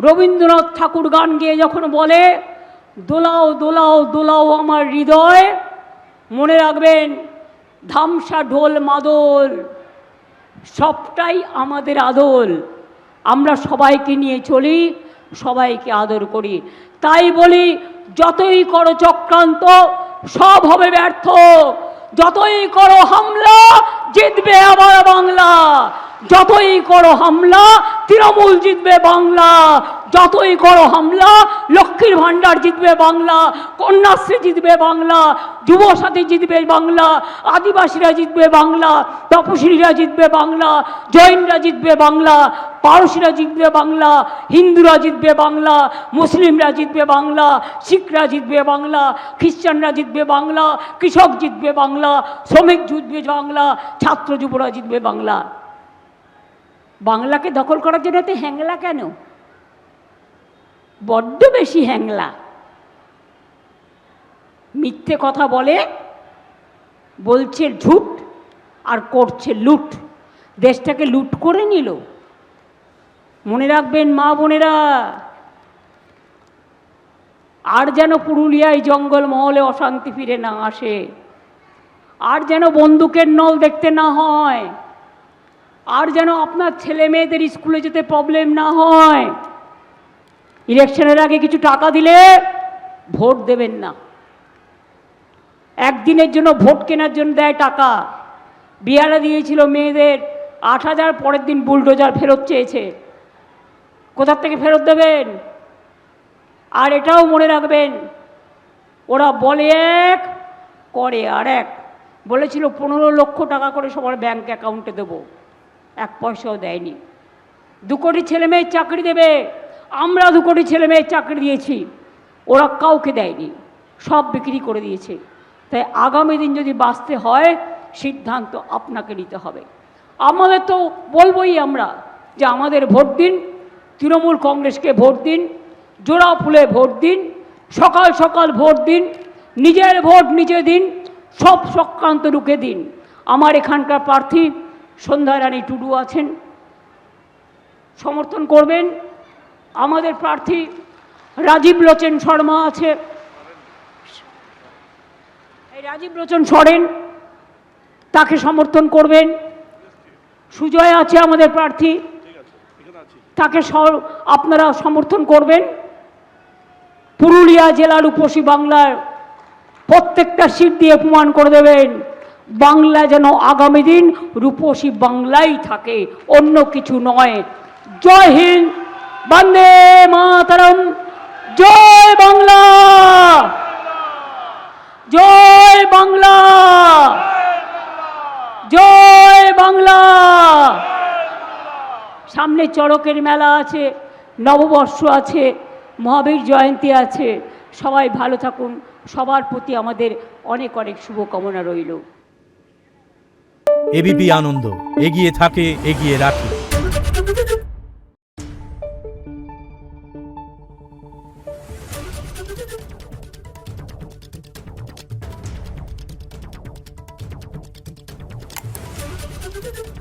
রবীন্দ্রনাথ ঠাকুর গান গেয়ে যখন বলে দোলাও দোলাও দোলাও আমার হৃদয়, মনে রাখবেন ধামসা ঢোল মাদল সবটাই আমাদের আদল। আমরা সবাইকে নিয়ে চলি, সবাইকে আদর করি। তাই বলি যতই করো চক্রান্ত সব হবে ব্যর্থ, যতই করো হামলা জিতবে আবার বাংলা, যতই করো হামলা তৃণমূল জিতবে বাংলা, যতই করো হামলা লক্ষ্মীর ভাণ্ডার জিতবে বাংলা, কন্যাশ্রী জিতবে বাংলা, যুবসাথী জিতবে বাংলা, আদিবাসীরা জিতবে বাংলা, তপশিলীরা জিতবে বাংলা, জৈনরা জিতবে বাংলা, পারসীরা জিতবে বাংলা, হিন্দুরা জিতবে বাংলা, মুসলিমরা জিতবে বাংলা, শিখরা জিতবে বাংলা, খ্রিস্টানরা জিতবে বাংলা, কৃষক জিতবে বাংলা, শ্রমিক জিতবে বাংলা, ছাত্র যুবরা জিতবে বাংলা। বাংলাকে দখল করার জন্য তো হ্যাংলা কেন? বড্ড বেশি হ্যাংলা, মিথ্যে কথা বলে, বলছে ঝুট আর করছে লুট, দেশটাকে লুট করে নিল। মনে রাখবেন মা বোনেরা, আর যেন পুরুলিয়ায় জঙ্গল মহলে অশান্তি ফিরে না আসে, আর যেন বন্দুকের নল দেখতে না হয়, আর যেন আপনার ছেলে মেয়েদের স্কুলে যেতে প্রবলেম না হয়। ইলেকশনের আগে কিছু টাকা দিলে ভোট দেবেন না। একদিনের জন্য ভোট কেনার জন্য দেয় টাকা। বিহারে দিয়েছিল মেয়েদের 8,000, পরের দিন বুলডোজার ফেরত চেয়েছে। কোথার থেকে ফেরত দেবেন? আর এটাও মনে রাখবেন, ওরা বলে এক করে আর এক। বলেছিল 15 লক্ষ টাকা করে সবার ব্যাংক অ্যাকাউন্টে দেবো, 1 পয়সাও দেয়নি। 2 কোটি ছেলে মেয়ের চাকরি দেবে, আমরা 2 কোটি ছেলে মেয়ের চাকরি দিয়েছি, ওরা কাউকে দেয়নি, সব বিক্রি করে দিয়েছে। তাই আগামী দিন যদি বাঁচতে হয় সিদ্ধান্ত আপনাকে নিতে হবে। আমাদের তো বলবোই আমরা যে আমাদের ভোট দিন, তৃণমূল কংগ্রেসকে ভোট দিন, জোড়া ফুলে ভোট দিন, সকাল সকাল ভোট দিন, নিজের ভোট নিজে দিন, সব চক্রান্ত রুখে দিন। আমার এখানকার প্রার্থী সন্ধ্যা রানী টুডু আছেন, সমর্থন করবেন। আমাদের প্রার্থী রাজীব লোচন শর্মা আছে, এই রাজীব লোচন সরেন, তাকে সমর্থন করবেন। সুজয় আছে আমাদের প্রার্থী, তাকে আপনারা সমর্থন করবেন। পুরুলিয়া জেলার রূপসী বাংলার প্রত্যেকটা সিট দিয়ে প্রমাণ করে দেবেন বাংলা যেন আগামী দিন রূপসী বাংলাই থাকে, অন্য কিছু নয়। জয় হিন্দ, বন্দে মাতরম, জয় বাংলা, জয় বাংলা, জয় বাংলা। সামনে চড়কের মেলা আছে, নববর্ষ আছে, মহাবীর জয়ন্তী আছে। সবাই ভালো থাকুন, সবার প্রতি আমাদের অনেক অনেক শুভকামনা রইল। এবিপি আনন্দ, এগিয়ে থাকে, এগিয়ে রাখে। Thank you.